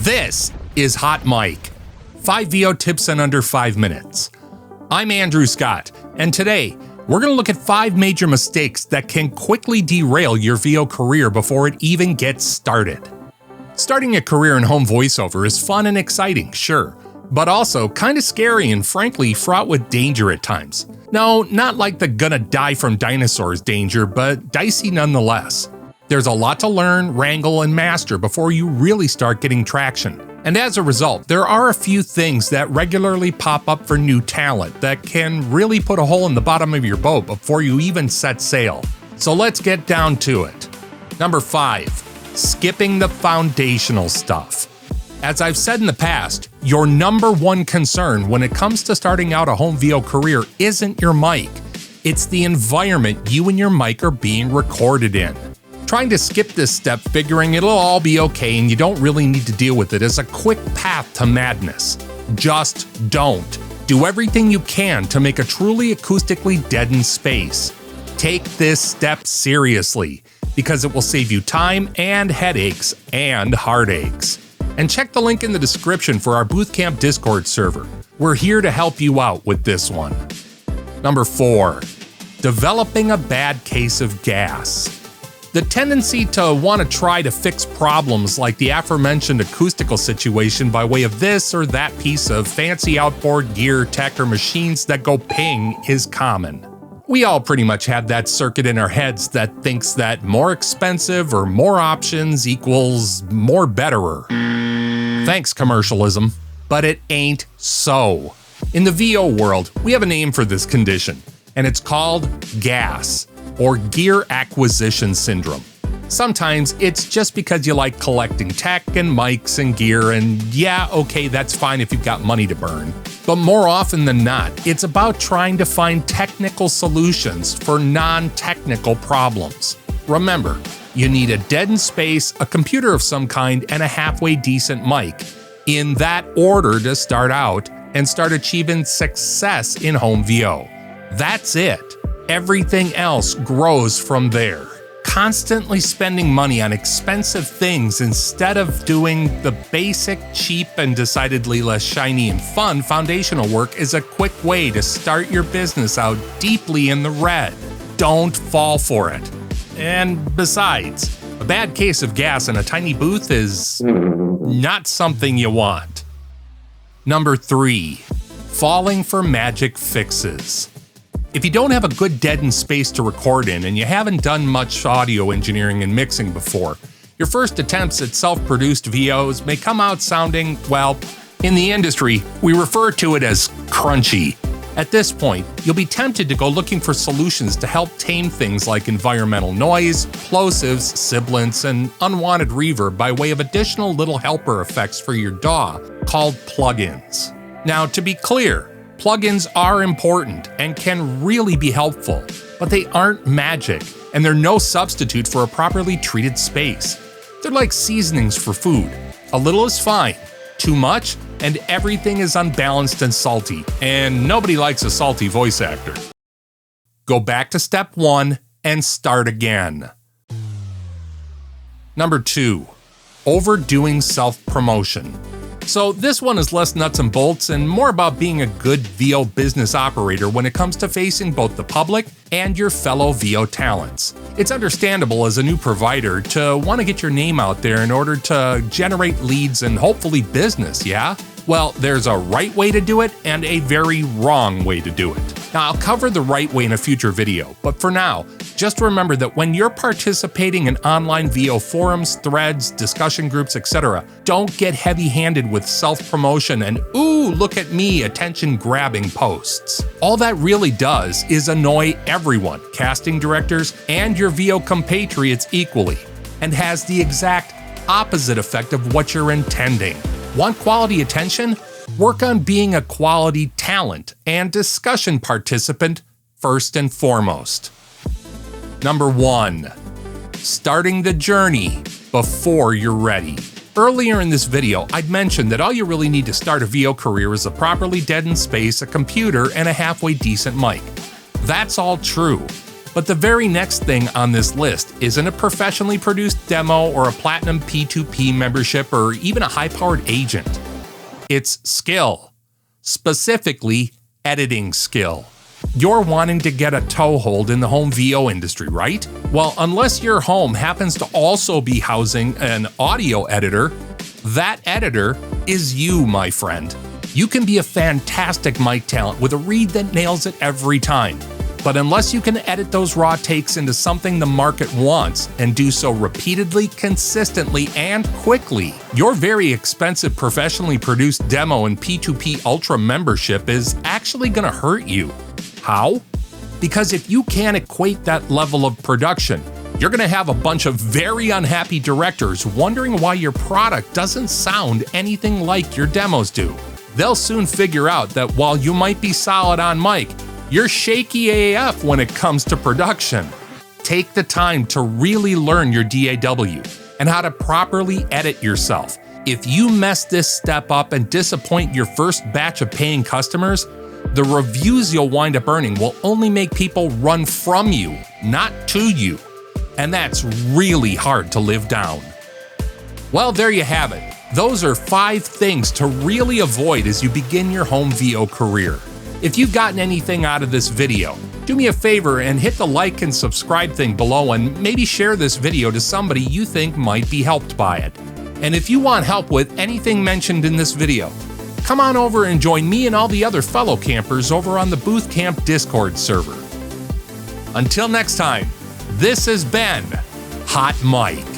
This is Hot Mic, 5 VO tips in under 5 minutes. I'm Andrew Scott, and today we're going to look at 5 major mistakes that can quickly derail your VO career before it even gets started. Starting a career in home voiceover is fun and exciting, sure, but also kind of scary and frankly fraught with danger at times. No, not like the gonna die from dinosaurs danger, but dicey nonetheless. There's a lot to learn, wrangle, and master before you really start getting traction. And as a result, there are a few things that regularly pop up for new talent that can really put a hole in the bottom of your boat before you even set sail. So let's get down to it. Number 5, skipping the foundational stuff. As I've said in the past, your number one concern when it comes to starting out a home VO career isn't your mic. It's the environment you and your mic are being recorded in. Trying to skip this step, figuring it'll all be okay and you don't really need to deal with it, is a quick path to madness. Just don't. Do everything you can to make a truly acoustically deadened space. Take this step seriously, because it will save you time and headaches and heartaches. And check the link in the description for our Booth Camp Discord server. We're here to help you out with this one. Number 4, developing a bad case of G.A.S. The tendency to want to try to fix problems like the aforementioned acoustical situation by way of this or that piece of fancy outboard gear, tech, or machines that go ping is common. We all pretty much have that circuit in our heads that thinks that more expensive or more options equals more betterer. Thanks, commercialism. But it ain't so. In the VO world, we have a name for this condition, and it's called G.A.S, or Gear Acquisition Syndrome. Sometimes it's just because you like collecting tech and mics and gear, and yeah, okay, that's fine if you've got money to burn. But more often than not, it's about trying to find technical solutions for non-technical problems. Remember, you need a deadened space, a computer of some kind, and a halfway decent mic. In that order to start out and start achieving success in home VO. That's it. Everything else grows from there. Constantly spending money on expensive things instead of doing the basic, cheap, and decidedly less shiny and fun foundational work is a quick way to start your business out deeply in the red. Don't fall for it. And besides, a bad case of G.A.S in a tiny booth is not something you want. Number 3, falling for magic fixes. If you don't have a good deadened space to record in and you haven't done much audio engineering and mixing before, your first attempts at self-produced VOs may come out sounding, well, in the industry, we refer to it as crunchy. At this point, you'll be tempted to go looking for solutions to help tame things like environmental noise, plosives, sibilants, and unwanted reverb by way of additional little helper effects for your DAW called plugins. Now, to be clear, plugins are important and can really be helpful, but they aren't magic, and they're no substitute for a properly treated space. They're like seasonings for food. A little is fine. Too much, and everything is unbalanced and salty, and nobody likes a salty voice actor. Go back to step 1 and start again. Number 2, overdoing self-promotion. So this one is less nuts and bolts and more about being a good VO business operator when it comes to facing both the public and your fellow VO talents. It's understandable as a new provider to want to get your name out there in order to generate leads and hopefully business, yeah? Well, there's a right way to do it and a very wrong way to do it. Now, I'll cover the right way in a future video, but for now, just remember that when you're participating in online VO forums, threads, discussion groups, etc., don't get heavy-handed with self-promotion and ooh, look at me, attention-grabbing posts. All that really does is annoy everyone, casting directors and your VO compatriots equally, and has the exact opposite effect of what you're intending. Want quality attention? Work on being a quality talent and discussion participant first and foremost. Number 1, starting the journey before you're ready. Earlier in this video, I'd mentioned that all you really need to start a VO career is a properly deadened space, a computer, and a halfway decent mic. That's all true. But the very next thing on this list isn't a professionally produced demo or a platinum P2P membership or even a high-powered agent. It's skill. Specifically, editing skill. You're wanting to get a toehold in the home VO industry, right? Well, unless your home happens to also be housing an audio editor, that editor is you, my friend. You can be a fantastic mic talent with a read that nails it every time. But unless you can edit those raw takes into something the market wants and do so repeatedly, consistently, and quickly, your very expensive professionally produced demo and P2P Ultra membership is actually going to hurt you. How? Because if you can't equate that level of production, you're going to have a bunch of very unhappy directors wondering why your product doesn't sound anything like your demos do. They'll soon figure out that while you might be solid on mic, you're shaky AF when it comes to production. Take the time to really learn your DAW and how to properly edit yourself. If you mess this step up and disappoint your first batch of paying customers, the reviews you'll wind up earning will only make people run from you, not to you. And that's really hard to live down. Well, there you have it. Those are 5 things to really avoid as you begin your home VO career. If you've gotten anything out of this video, do me a favor and hit the like and subscribe thing below and maybe share this video to somebody you think might be helped by it. And if you want help with anything mentioned in this video, come on over and join me and all the other fellow campers over on the Booth Camp Discord server. Until next time, this has been Hot Mike.